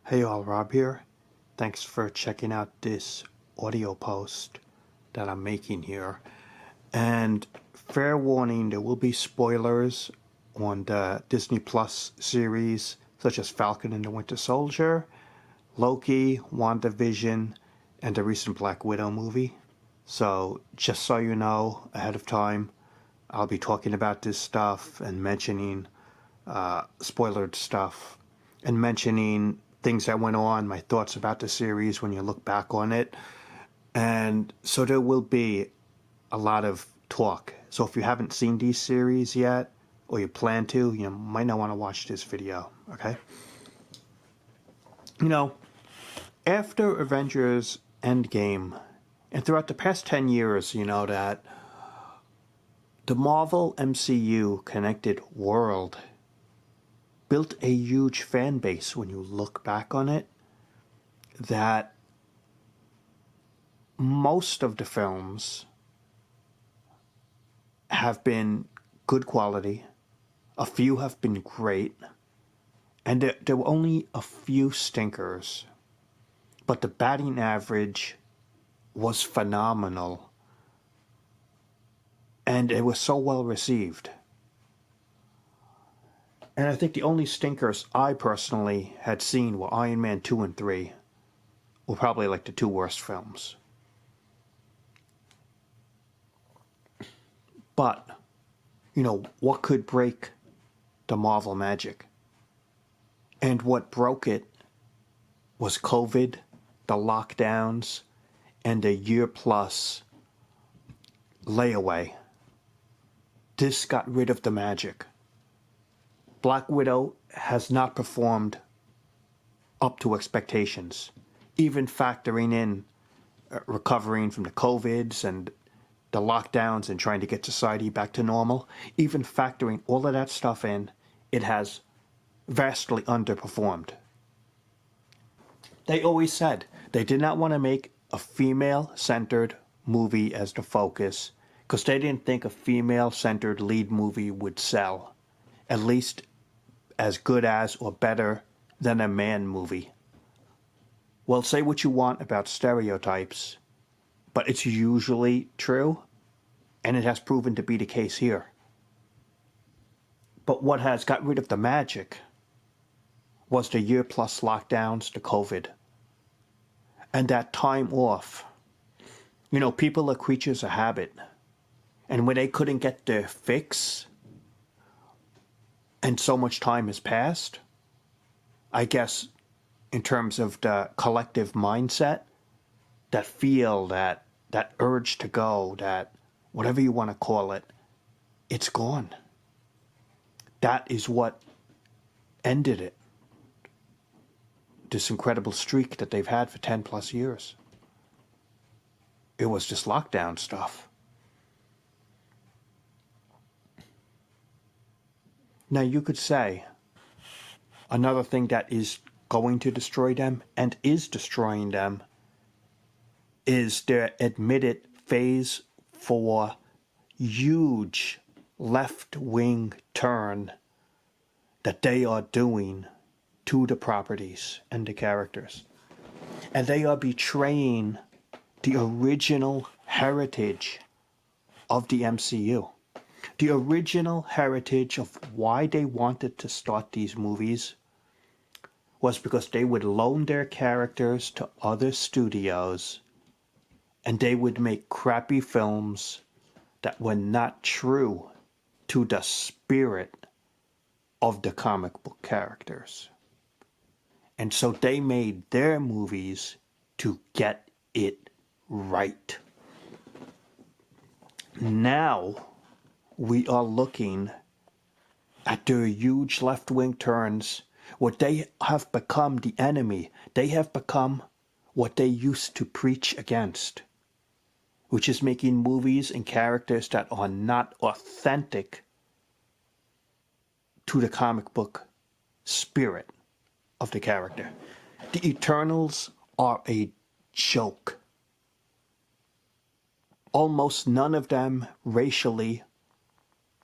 Hey all, Rob here. Thanks for checking out this audio post that I'm making here. And fair warning, there will be spoilers on the Disney Plus series such as Falcon and the Winter Soldier, Loki, WandaVision, and the recent Black Widow movie. So just so you know ahead of time, I'll be talking about this stuff and mentioning spoilered stuff and mentioning things that went on, my thoughts about the series when you look back on it. And so there will be a lot of talk. So if you haven't seen these series yet, or you plan to, you might not want to watch this video, okay? You know, after Avengers Endgame, and throughout the past 10 years, that the Marvel MCU connected world built a huge fan base when you look back on it, that most of the films have been good quality, a few have been great, and there were only a few stinkers, but the batting average was phenomenal, and it was so well received. And I think the only stinkers I personally had seen were Iron Man 2 and 3, were probably like the two worst films. But, what could break the Marvel Magic? And what broke it was COVID, the lockdowns, and a year-plus layaway. This got rid of the magic. Black Widow has not performed up to expectations, even factoring in recovering from the COVIDs and the lockdowns and trying to get society back to normal. Even factoring all of that stuff in, it has vastly underperformed. They always said they did not want to make a female-centered movie as the focus because they didn't think a female-centered lead movie would sell, at least as good as or better than a man movie. Well, say what you want about stereotypes, but it's usually true, and it has proven to be the case here. But what has got rid of the magic was the year-plus lockdowns, the COVID, and that time off. People are creatures of habit, and when they couldn't get their fix, and so much time has passed, I guess in terms of the collective mindset, that feel, that urge to go, that whatever you want to call it, it's gone. That is what ended it. This incredible streak that they've had for 10 plus years. It was just lockdown stuff. Now you could say another thing that is going to destroy them and is destroying them is their admitted phase 4 huge left-wing turn that they are doing to the properties and the characters. And they are betraying the original heritage of the MCU. The original heritage of why they wanted to start these movies was because they would loan their characters to other studios and they would make crappy films that were not true to the spirit of the comic book characters. And so they made their movies to get it right. Now we are looking at their huge left-wing turns, what they have become the enemy. They have become what they used to preach against, which is making movies and characters that are not authentic to the comic book spirit of the character. The Eternals are a joke. Almost none of them racially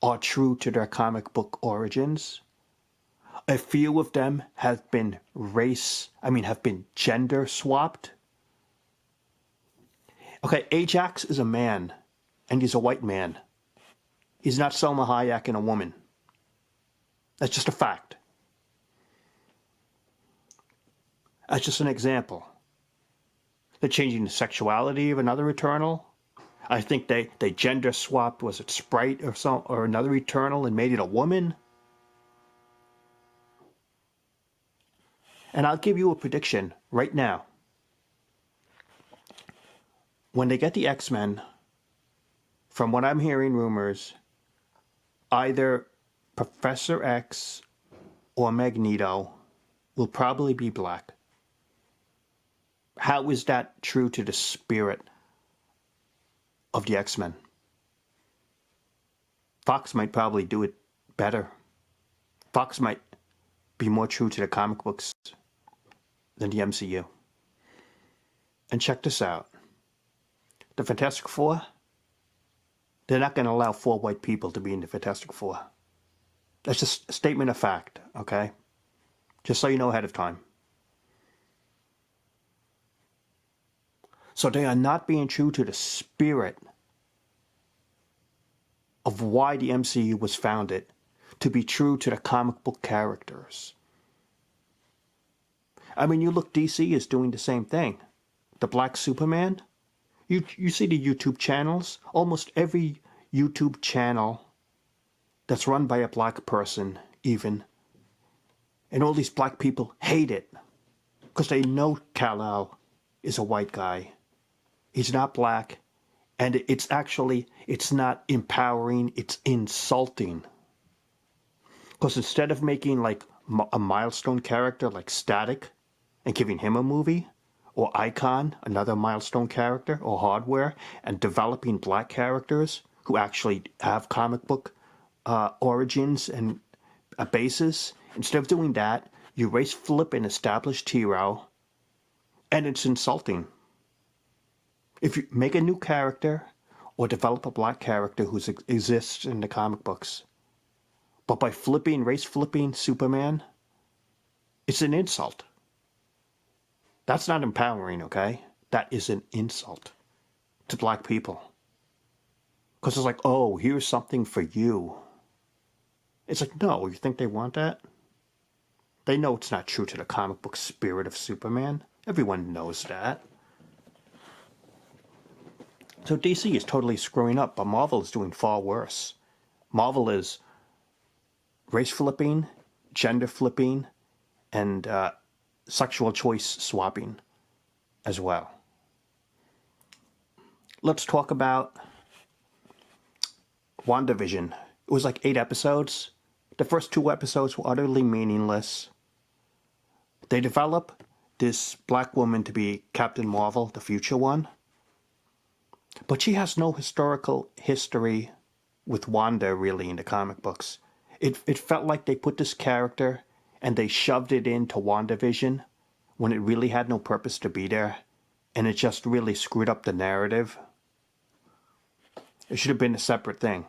are true to their comic book origins. A few of them have been have been gender swapped. Okay, Ajax is a man, and he's a white man. He's not Selma Hayek and a woman. That's just a fact. That's just an example. They're changing the sexuality of another Eternal. I think they gender swapped, was it Sprite or another Eternal, and made it a woman? And I'll give you a prediction right now. When they get the X-Men, from what I'm hearing rumors, either Professor X or Magneto will probably be black. How is that true to the spirit of the X-Men? Fox might probably do it better. Fox might be more true to the comic books than the MCU. And check this out. The Fantastic Four, they're not going to allow 4 white people to be in the Fantastic Four. That's just a statement of fact, okay? Just so you know ahead of time. So they are not being true to the spirit of why the MCU was founded, to be true to the comic book characters. I mean, you look, DC is doing the same thing. The Black Superman, you see the YouTube channels, almost every YouTube channel that's run by a black person even, and all these black people hate it because they know Kal-El is a white guy. He's not black, and it's not empowering, it's insulting. Because instead of making like a milestone character like Static and giving him a movie, or Icon, another milestone character, or Hardware, and developing black characters who actually have comic book origins and a basis, instead of doing that, you race flip an established hero, and it's insulting. If you make a new character or develop a black character who exists in the comic books, but by race flipping Superman, it's an insult. That's not empowering, okay? That is an insult to black people. Because it's like, oh, here's something for you. It's like, no, you think they want that? They know it's not true to the comic book spirit of Superman. Everyone knows that. So DC is totally screwing up, but Marvel is doing far worse. Marvel is race flipping, gender flipping, and sexual choice swapping as well. Let's talk about WandaVision. It was like 8 episodes. The first 2 episodes were utterly meaningless. They develop this black woman to be Captain Marvel, the future one. But she has no historical history with Wanda, really, in the comic books. It felt like they put this character and they shoved it into WandaVision when it really had no purpose to be there. And it just really screwed up the narrative. It should have been a separate thing.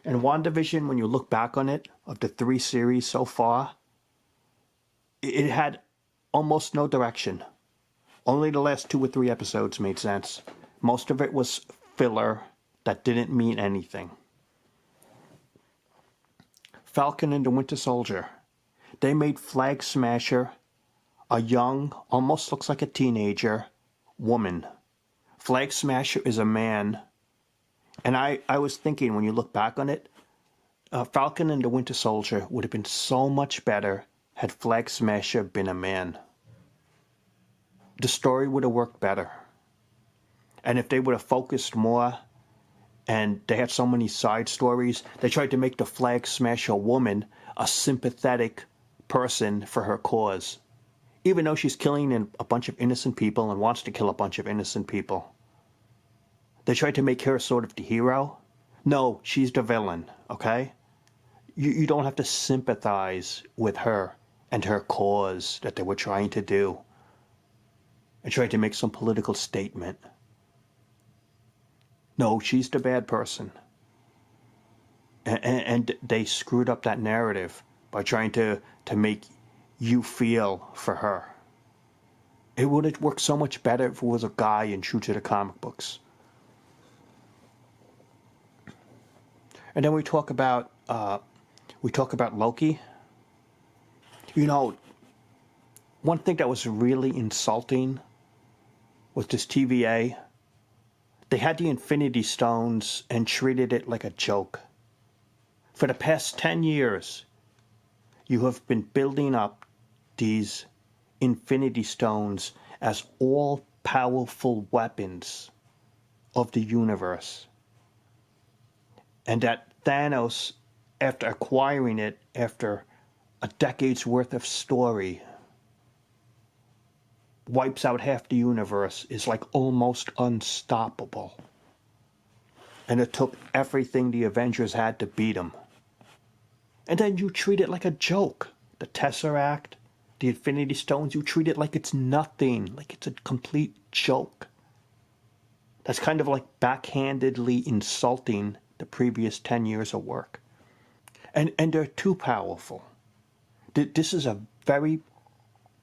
And WandaVision, when you look back on it, of the 3 series so far, it had almost no direction. Only the last 2 or 3 episodes made sense. Most of it was filler that didn't mean anything. Falcon and the Winter Soldier. They made Flag Smasher a young, almost looks like a teenager, woman. Flag Smasher is a man. And I was thinking, when you look back on it, Falcon and the Winter Soldier would have been so much better had Flag Smasher been a man. The story would have worked better. And if they would have focused more, and they had so many side stories, they tried to make the Flag Smasher woman a sympathetic person for her cause. Even though she's killing a bunch of innocent people and wants to kill a bunch of innocent people. They tried to make her sort of the hero. No, she's the villain, okay? You don't have to sympathize with her and her cause that they were trying to do. And tried to make some political statement. No, she's the bad person. And they screwed up that narrative. by trying to make you feel for her. It would have worked so much better if it was a guy and true to the comic books. And then we talk about Loki. You know, one thing that was really insulting was this TVA. They had the Infinity Stones and treated it like a joke. For the past 10 years, you have been building up these Infinity Stones as all-powerful weapons of the universe. And that Thanos, after acquiring it, after a decade's worth of story, wipes out half the universe, is like almost unstoppable. And it took everything the Avengers had to beat him. And then you treat it like a joke. The Tesseract, the Infinity Stones, you treat it like it's nothing, like it's a complete joke. That's kind of like backhandedly insulting the previous 10 years of work. And they're too powerful. This is a very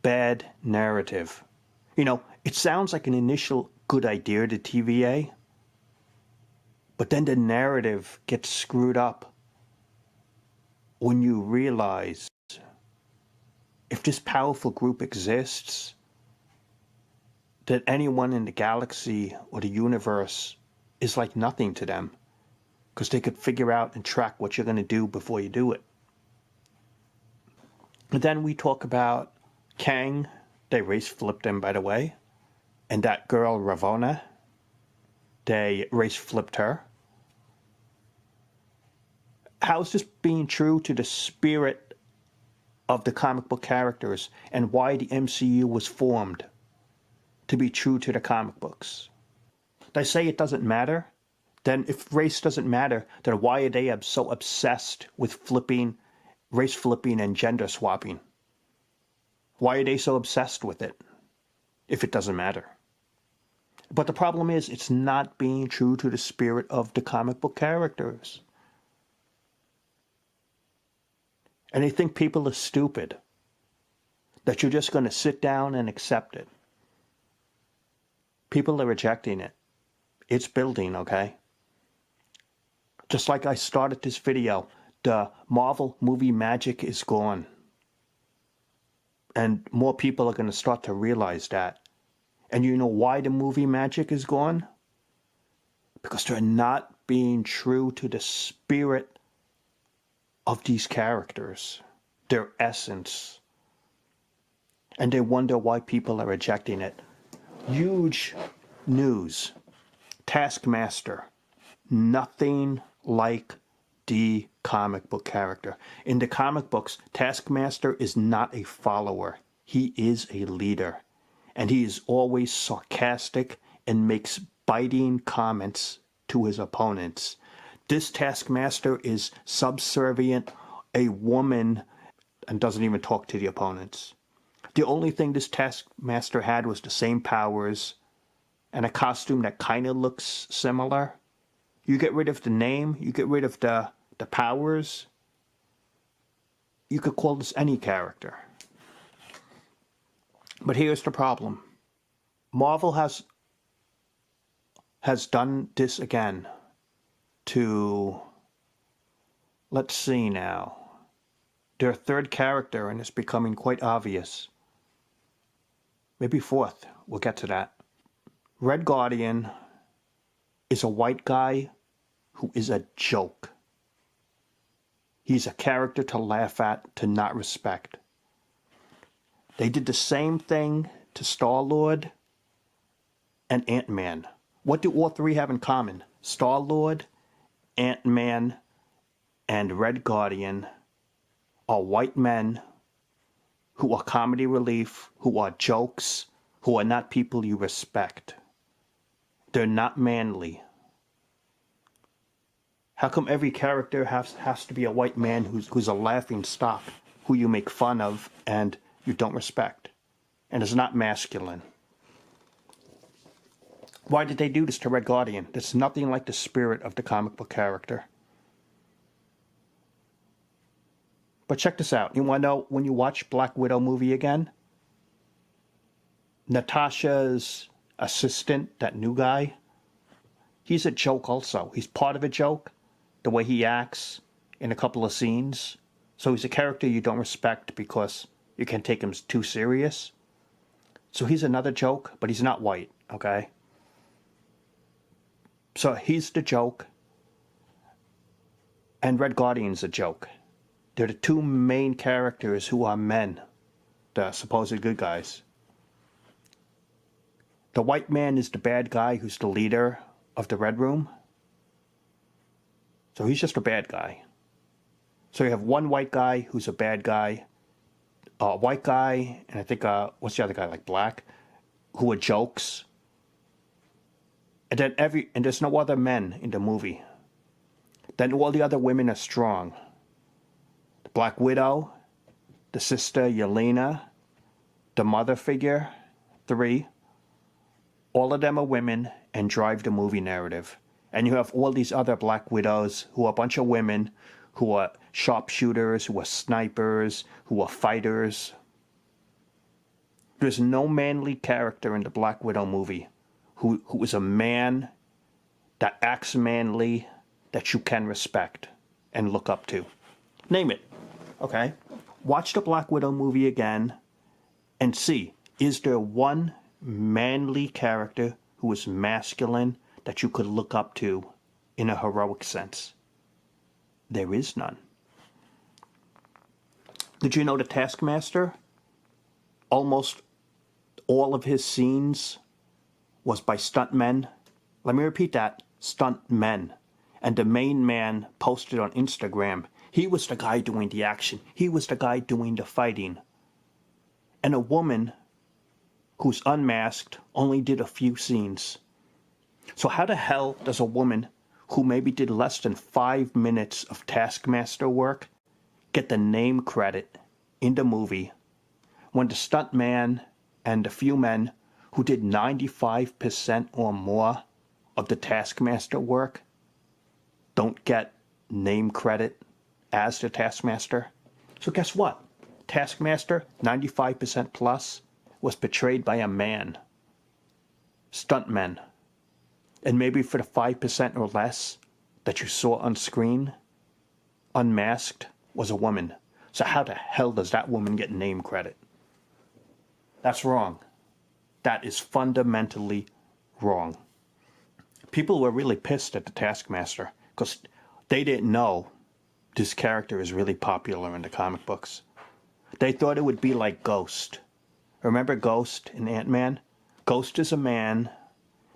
bad narrative. You know, it sounds like an initial good idea to TVA, but then the narrative gets screwed up when you realize if this powerful group exists, that anyone in the galaxy or the universe is like nothing to them, because they could figure out and track what you're going to do before you do it. And then we talk about Kang. They race flipped him, by the way. And that girl, Ravonna, they race flipped her. How is this being true to the spirit of the comic book characters and why the MCU was formed to be true to the comic books? They say it doesn't matter. Then if race doesn't matter, then why are they so obsessed with flipping, race flipping and gender swapping? Why are they so obsessed with it if it doesn't matter? But the problem is it's not being true to the spirit of the comic book characters. And they think people are stupid, that you're just going to sit down and accept it. People are rejecting it. It's building, okay? Just like I started this video, the Marvel movie magic is gone. And more people are going to start to realize that. And you know why the movie magic is gone? Because they're not being true to the spirit of these characters, their essence. And they wonder why people are rejecting it. Huge news. Taskmaster. Nothing like the comic book character. In the comic books, Taskmaster is not a follower. He is a leader. And he is always sarcastic and makes biting comments to his opponents. This Taskmaster is subservient, a woman, and doesn't even talk to the opponents. The only thing this Taskmaster had was the same powers and a costume that kind of looks similar. You get rid of the name, you get rid of the powers, you could call this any character. But here's the problem. Marvel has done this again to, let's see now, their third character, and it's becoming quite obvious. Maybe fourth, we'll get to that. Red Guardian is a white guy who is a joke. He's a character to laugh at, to not respect. They did the same thing to Star-Lord and Ant-Man. What do all three have in common? Star-Lord, Ant-Man, and Red Guardian are white men who are comedy relief, who are jokes, who are not people you respect. They're not manly. How come every character has to be a white man who's a laughing stock, who you make fun of and you don't respect, and is not masculine? Why did they do this to Red Guardian? That's nothing like the spirit of the comic book character. But check this out. You want to know, when you watch Black Widow movie again, Natasha's assistant, that new guy, he's a joke also. He's part of a joke, the way he acts in a couple of scenes. So he's a character you don't respect because you can't take him too serious. So he's another joke, but he's not white, okay? So he's the joke, and Red Guardian's a joke. They're the two main characters who are men, the supposed good guys. The white man is the bad guy who's the leader of the Red Room. So he's just a bad guy. So you have one white guy who's a bad guy, a white guy, and I think, what's the other guy, like Black, who are jokes. And then and there's no other men in the movie. Then all the other women are strong. The Black Widow, the sister Yelena, the mother figure, 3. All of them are women and drive the movie narrative. And you have all these other Black Widows who are a bunch of women who are sharpshooters, who are snipers, who are fighters. There's no manly character in the Black Widow movie who is a man that acts manly, that you can respect and look up to. Name it, okay? Watch the Black Widow movie again and see, is there one manly character who is masculine that you could look up to in a heroic sense? There is none. Did you know the Taskmaster, almost all of his scenes was by stuntmen? Let me repeat that, stuntmen. And the main man posted on Instagram, he was the guy doing the action. He was the guy doing the fighting. And a woman who's unmasked only did a few scenes. So how the hell does a woman who maybe did less than 5 minutes of Taskmaster work get the name credit in the movie when the stuntman and the few men who did 95% or more of the Taskmaster work don't get name credit as the Taskmaster? So guess what? Taskmaster, 95% plus, was portrayed by a man. Stuntmen. And maybe for the 5% or less that you saw on screen, unmasked, was a woman. So how the hell does that woman get name credit? That's wrong. That is fundamentally wrong. People were really pissed at the Taskmaster because they didn't know this character is really popular in the comic books. They thought it would be like Ghost. Remember Ghost in Ant-Man? Ghost is a man.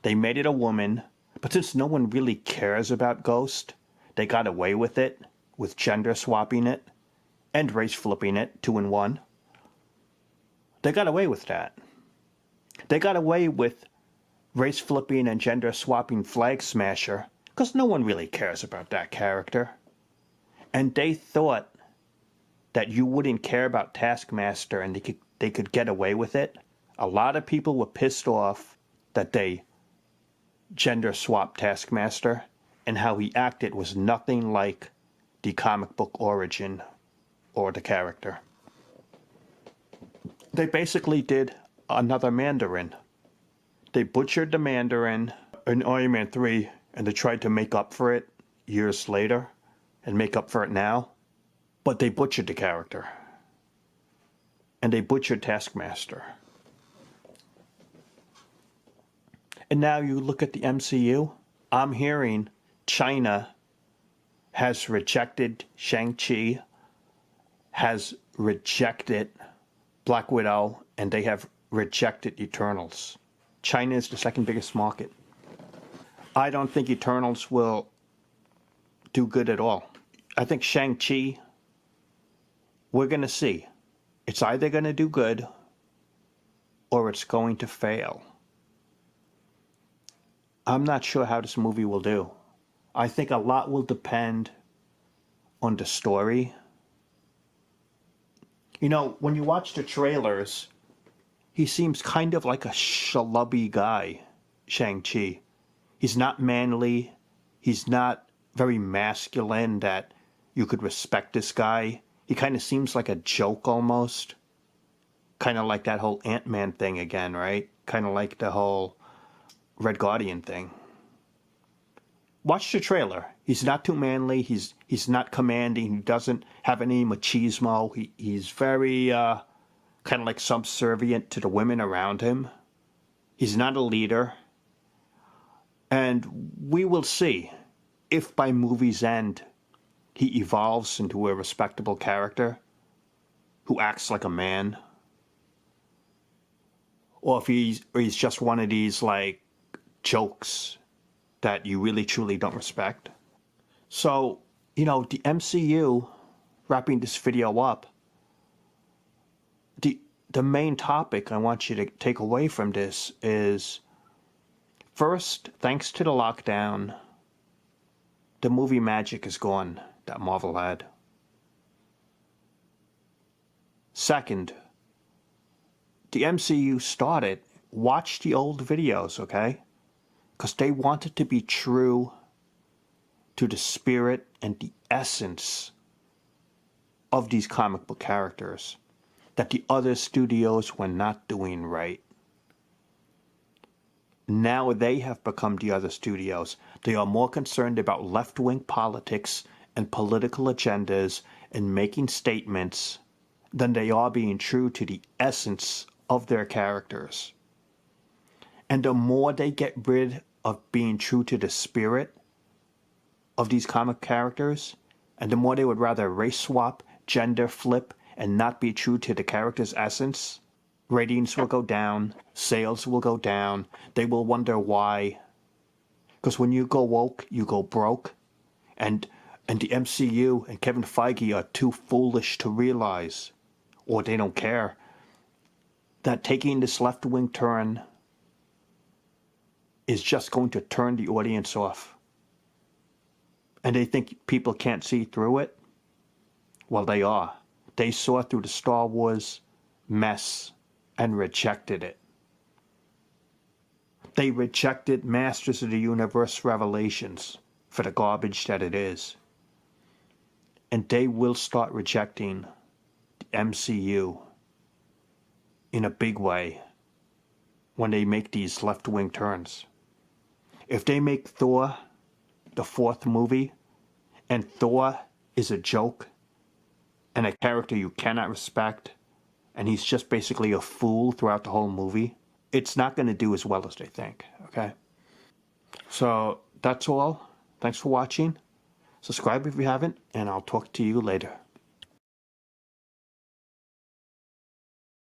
They made it a woman. But since no one really cares about Ghost, they got away with it, with gender swapping it, and race flipping it 2 in 1. They got away with that. They got away with race flipping and gender swapping Flag Smasher because no one really cares about that character. And they thought that you wouldn't care about Taskmaster and they could get away with it. A lot of people were pissed off that they gender swapped Taskmaster, and how he acted was nothing like the comic book origin or the character. They basically did another Mandarin. They butchered the Mandarin in Iron Man 3, and they tried to make up for it years later and make up for it now. But they butchered the character. And they butchered Taskmaster. And now you look at the MCU, I'm hearing China has rejected Shang-Chi, has rejected Black Widow, and they have rejected Eternals. China is the second biggest market. I don't think Eternals will do good at all. I think Shang-Chi, we're going to see. It's either going to do good or it's going to fail. I'm not sure how this movie will do. I think a lot will depend on the story. You know, when you watch the trailers, he seems kind of like a schlubby guy, Shang-Chi. He's not manly. He's not very masculine that you could respect this guy. He kind of seems like a joke almost. Kind of like that whole Ant-Man thing again, right? Kind of like the whole Red Guardian thing. Watch the trailer. He's not too manly. He's not commanding. He doesn't have any machismo. He's very kind of like subservient to the women around him. He's not a leader. And we will see if by movie's end he evolves into a respectable character who acts like a man. Or if he's just one of these like jokes that you really truly don't respect. So, the MCU, wrapping this video up, the main topic I want you to take away from this is, first, thanks to the lockdown, the movie magic is gone that Marvel had. Second, the MCU started, watch the old videos, okay? Because they wanted to be true to the spirit and the essence of these comic book characters that the other studios were not doing right. Now they have become the other studios. They are more concerned about left-wing politics and political agendas and making statements than they are being true to the essence of their characters. And the more they get rid of being true to the spirit of these comic characters, and the more they would rather race swap, gender flip, and not be true to the character's essence, ratings will go down, sales will go down, they will wonder why. Because when you go woke, you go broke, and the MCU and Kevin Feige are too foolish to realize, or they don't care, that taking this left-wing turn is just going to turn the audience off. And they think people can't see through it? Well, they are. They saw through the Star Wars mess and rejected it. They rejected Masters of the Universe Revelations for the garbage that it is. And they will start rejecting the MCU in a big way when they make these left-wing turns. If they make Thor the fourth movie, and Thor is a joke, and a character you cannot respect, and he's just basically a fool throughout the whole movie, it's not going to do as well as they think, okay? So, that's all. Thanks for watching. Subscribe if you haven't, and I'll talk to you later.